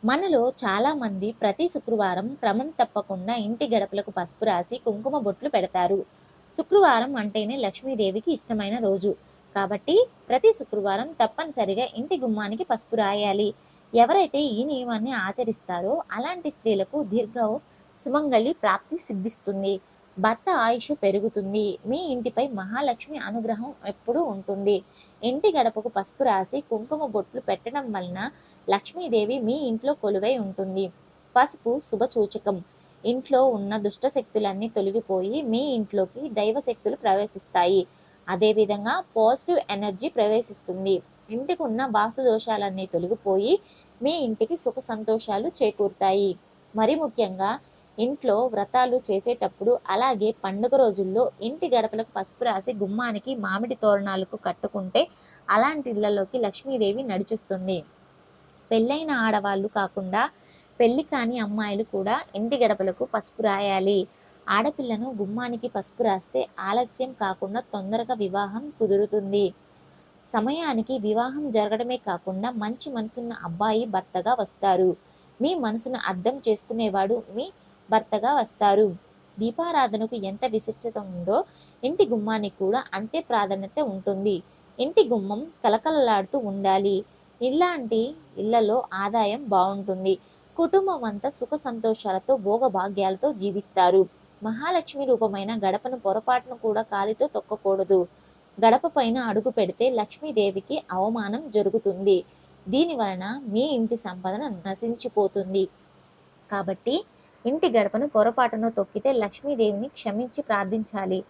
మనలో చాలామంది ప్రతి శుక్రవారం క్రమం తప్పకుండా ఇంటి గడపలకు పసుపు రాసి కుంకుమ బొట్లు పెడతారు. శుక్రవారం అంటేనే లక్ష్మీదేవికి ఇష్టమైన రోజు. కాబట్టి ప్రతి శుక్రవారం తప్పనిసరిగా ఇంటి గుమ్మానికి పసుపు రాయాలి. ఎవరైతే ఈ నియమాన్ని ఆచరిస్తారో అలాంటి స్త్రీలకు సుమంగళి ప్రాప్తి సిద్ధిస్తుంది. భర్త ఆయుష్ పెరుగుతుంది. మీ ఇంటిపై మహాలక్ష్మి అనుగ్రహం ఎప్పుడూ ఉంటుంది. ఇంటి గడపకు పసుపు రాసి కుంకుమ బొట్లు పెట్టడం వలన లక్ష్మీదేవి మీ ఇంట్లో కొలువై ఉంటుంది. పసుపు శుభసూచకం. ఇంట్లో ఉన్న దుష్ట శక్తులన్నీ తొలగిపోయి మీ ఇంట్లోకి దైవ శక్తులు ప్రవేశిస్తాయి. అదేవిధంగా పాజిటివ్ ఎనర్జీ ప్రవేశిస్తుంది. ఇంటికి ఉన్న వాస్తు దోషాలన్నీ తొలగిపోయి మీ ఇంటికి సుఖ సంతోషాలు చేకూరుతాయి. మరి ముఖ్యంగా ఇంట్లో వ్రతాలు చేసేటప్పుడు అలాగే పండుగ రోజుల్లో ఇంటి గడపలకు పసుపు రాసి గుమ్మానికి మామిడి తోరణాలకు కట్టుకుంటే అలాంటి ఇళ్లలోకి లక్ష్మీదేవి నడిచొస్తుంది. పెళ్ళైన ఆడవాళ్ళు కాకుండా పెళ్లి కాని అమ్మాయిలు కూడా ఇంటి గడపలకు పసుపు రాయాలి. ఆడపిల్లను గుమ్మానికి పసుపు రాస్తే ఆలస్యం కాకుండా తొందరగా వివాహం కుదురుతుంది. సమయానికి వివాహం జరగడమే కాకుండా మంచి మనసున్న అబ్బాయి భర్తగా వస్తారు. మీ మనసును అర్థం చేసుకునేవాడు మీ భర్తగా వస్తారు. దీపారాధనకు ఎంత విశిష్టత ఉందో ఇంటి గుమ్మానికి కూడా అంతే ప్రాధాన్యత ఉంటుంది. ఇంటి గుమ్మం కలకలలాడుతూ ఉండాలి. ఇలాంటి ఇళ్లలో ఆదాయం బాగుంటుంది. కుటుంబం అంతా సుఖ సంతోషాలతో భోగభాగ్యాలతో జీవిస్తారు. మహాలక్ష్మి రూపమైన గడపను పొరపాటును కూడా కాలితో తొక్కకూడదు. గడప పైన అడుగు పెడితే లక్ష్మీదేవికి అవమానం జరుగుతుంది. దీని వలన మీ ఇంటి సంపదన నశించిపోతుంది. కాబట్టి ఇంటి గడపను పొరపాటున తొక్కితే లక్ష్మీదేవిని క్షమించి ప్రార్థించాలి.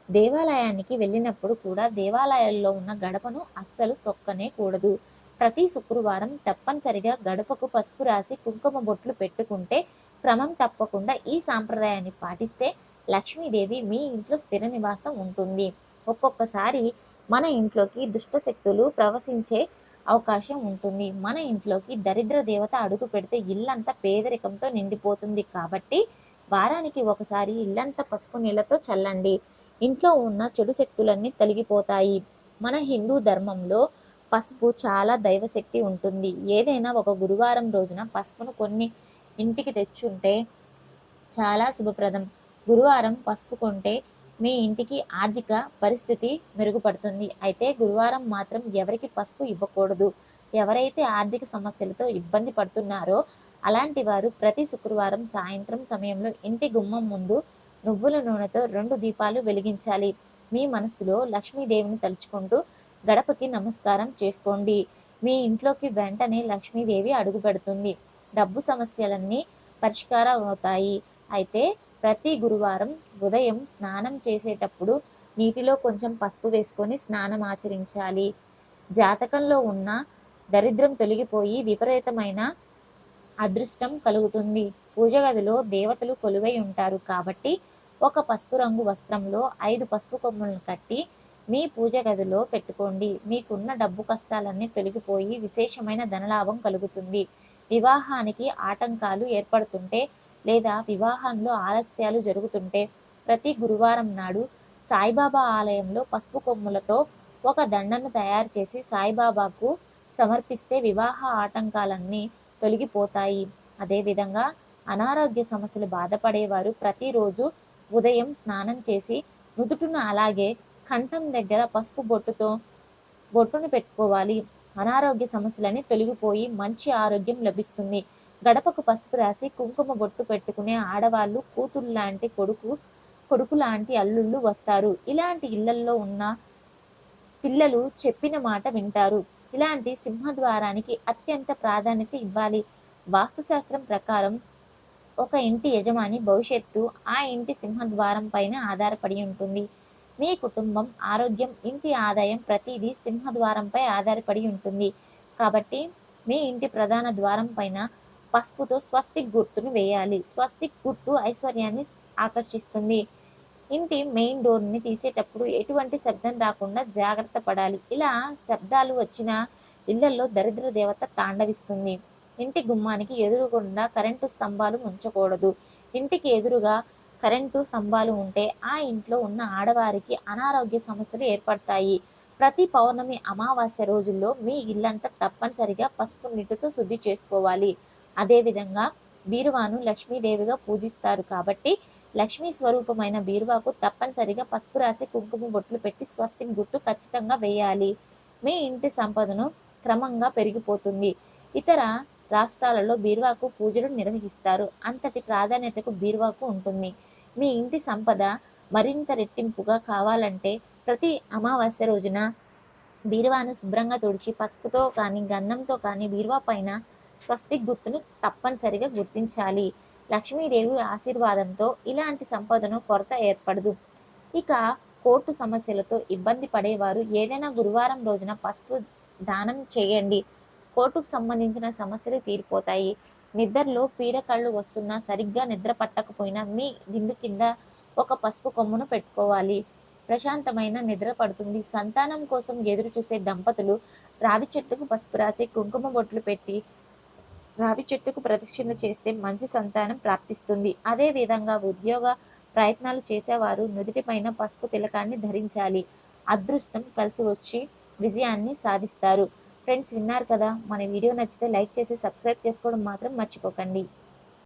దేవాలయానికి వెళ్ళినప్పుడు కూడా దేవాలయాల్లో ఉన్న గడపను అస్సలు తొక్కనే కూడదు. ప్రతి శుక్రవారం తప్పనిసరిగా గడపకు పసుపు రాసి కుంకుమ బొట్లు పెట్టుకుంటే క్రమం తప్పకుండా ఈ సాంప్రదాయాన్ని పాటిస్తే లక్ష్మీదేవి మీ ఇంట్లో స్థిర నివాసం ఉంటుంది. ఒక్కొక్కసారి మన ఇంట్లోకి దుష్ట శక్తులు ప్రవశించే అవకాశం ఉంటుంది. మన ఇంట్లోకి దరిద్ర దేవత అడుగు పెడితే ఇల్లంతా పేదరికంతో నిండిపోతుంది. కాబట్టి వారానికి ఒకసారి ఇల్లంతా పసుపు నీళ్ళతో చల్లండి. ఇంట్లో ఉన్న చెడు శక్తులన్నీ తొలగిపోతాయి. మన హిందూ ధర్మంలో పసుపు చాలా దైవశక్తి ఉంటుంది. ఏదైనా ఒక గురువారం రోజున పసుపును కొన్ని ఇంటికి తెచ్చుంటే చాలా శుభప్రదం. గురువారం పసుపు కొంటే మీ ఇంటికి ఆర్థిక పరిస్థితి మెరుగుపడుతుంది. అయితే గురువారం మాత్రం ఎవరికి పసుపు ఇవ్వకూడదు. ఎవరైతే ఆర్థిక సమస్యలతో ఇబ్బంది పడుతున్నారో అలాంటి వారు ప్రతి శుక్రవారం సాయంత్రం సమయంలో ఇంటి గుమ్మం ముందు నువ్వుల నూనెతో 2 దీపాలు వెలిగించాలి. మీ మనసులో లక్ష్మీదేవిని తలుచుకుంటూ గడపకి నమస్కారం చేసుకోండి. మీ ఇంట్లోకి వెంటనే లక్ష్మీదేవి అడుగు పెడుతుంది. డబ్బు సమస్యలన్నీ పరిష్కారం అవుతాయి. అయితే ప్రతి గురువారం ఉదయం స్నానం చేసేటప్పుడు నీటిలో కొంచెం పసుపు వేసుకొని స్నానం ఆచరించాలి. జాతకంలో ఉన్న దరిద్రం తొలగిపోయి విపరీతమైన అదృష్టం కలుగుతుంది. పూజ గదిలో దేవతలు కొలువై ఉంటారు. కాబట్టి ఒక పసుపు రంగు వస్త్రంలో 5 పసుపు కొమ్ములను కట్టి మీ పూజ గదిలో పెట్టుకోండి. మీకున్న డబ్బు కష్టాలన్నీ తొలగిపోయి విశేషమైన ధనలాభం కలుగుతుంది. వివాహానికి ఆటంకాలు ఏర్పడుతుంటే లేదా వివాహంలో ఆలస్యాలు జరుగుతుంటే ప్రతి గురువారం నాడు సాయిబాబా ఆలయంలో పసుపు కొమ్ములతో ఒక దండను తయారు చేసి సాయిబాబాకు సమర్పిస్తే వివాహ ఆటంకాలన్నీ తొలగిపోతాయి. అదేవిధంగా అనారోగ్య సమస్యలు బాధపడేవారు ప్రతిరోజు ఉదయం స్నానం చేసి నుదుటిన అలాగే కంఠం దగ్గర పసుపు బొట్టును పెట్టుకోవాలి. అనారోగ్య సమస్యలని తొలగిపోయి మంచి ఆరోగ్యం లభిస్తుంది. గడపకు పసుపు రాసి కుంకుమ బొట్టు పెట్టుకునే ఆడవాళ్ళు కూతురు లాంటి కొడుకు లాంటి అల్లుళ్ళు వస్తారు. ఇలాంటి ఇళ్లల్లో ఉన్న పిల్లలు చెప్పిన మాట వింటారు. ఇలాంటి సింహద్వారానికి అత్యంత ప్రాధాన్యత ఇవ్వాలి. వాస్తుశాస్త్రం ప్రకారం ఒక ఇంటి యజమాని భవిష్యత్తు ఆ ఇంటి సింహద్వారం పైన ఆధారపడి ఉంటుంది. మీ కుటుంబం ఆరోగ్యం ఇంటి ఆదాయం ప్రతిదీ సింహద్వారంపై ఆధారపడి ఉంటుంది. కాబట్టి మీ ఇంటి ప్రధాన ద్వారం పైన పసుపుతో స్వస్తిక్ గుర్తును వేయాలి. స్వస్తిక్ గుర్తు ఐశ్వర్యాన్ని ఆకర్షిస్తుంది. ఇంటి మెయిన్ డోర్ని తీసేటప్పుడు ఎటువంటి శబ్దం రాకుండా జాగ్రత్త పడాలి. ఇలా శబ్దాలు వచ్చిన ఇళ్లలో దరిద్ర దేవత తాండవిస్తుంది. ఇంటి గుమ్మానికి ఎదురుగుండా కరెంటు స్తంభాలు ఉంచకూడదు. ఇంటికి ఎదురుగా కరెంటు స్తంభాలు ఉంటే ఆ ఇంట్లో ఉన్న ఆడవారికి అనారోగ్య సమస్యలు ఏర్పడతాయి. ప్రతి పౌర్ణమి అమావాస్య రోజుల్లో మీ ఇల్లంతా తప్పనిసరిగా పసుపు నీటితో శుద్ధి చేసుకోవాలి. అదేవిధంగా బీరువాను లక్ష్మీదేవిగా పూజిస్తారు కాబట్టి లక్ష్మీ స్వరూపమైన బీరువాకు తప్పనిసరిగా పసుపు రాసి కుంకుమ బొట్లు పెట్టి స్వస్తిక్ గుర్తు ఖచ్చితంగా వేయాలి. మీ ఇంటి సంపదను క్రమంగా పెరిగిపోతుంది. ఇతర రాష్ట్రాలలో బీరువాకు పూజలు నిర్వహిస్తారు. అంతటి ప్రాధాన్యతకు బీరువాకు ఉంటుంది. మీ ఇంటి సంపద మరింత రెట్టింపుగా కావాలంటే ప్రతి అమావాస్య రోజున బీరువాను శుభ్రంగా తుడిచి పసుపుతో కానీ గంధంతో కానీ బీరువా పైన స్వస్తిక్ గుర్తును తప్పనిసరిగా గుర్తించాలి. లక్ష్మీదేవి ఆశీర్వాదంతో ఇలాంటి సంపదను కొరత ఏర్పడదు. ఇక కోర్టు సమస్యలతో ఇబ్బంది పడేవారు ఏదైనా గురువారం రోజున పసుపు దానం చేయండి. కోర్టుకు సంబంధించిన సమస్యలు తీరిపోతాయి. నిద్రలో పీడకళ్ళు వస్తున్నా సరిగ్గా నిద్ర పట్టకపోయినా మీ దిండు కింద ఒక పసుపు కొమ్మును పెట్టుకోవాలి. ప్రశాంతమైన నిద్ర పడుతుంది. సంతానం కోసం ఎదురు చూసే దంపతులు రావి చెట్టుకు పసుపు రాసి కుంకుమ బొట్లు పెట్టి రావి చెట్టుకు ప్రదక్షిణ చేస్తే మంచి సంతానం ప్రాప్తిస్తుంది. అదే విధంగా ఉద్యోగ ప్రయత్నాలు చేసేవారు నుదిటిపైన పసుపు తిలకాన్ని ధరించాలి. అదృష్టం కలిసి వచ్చి విజయాన్ని సాధిస్తారు. ఫ్రెండ్స్, విన్నారు కదా. మన వీడియో నచ్చితే లైక్ చేసి సబ్స్క్రైబ్ చేసుకోవడం మాత్రం మర్చిపోకండి.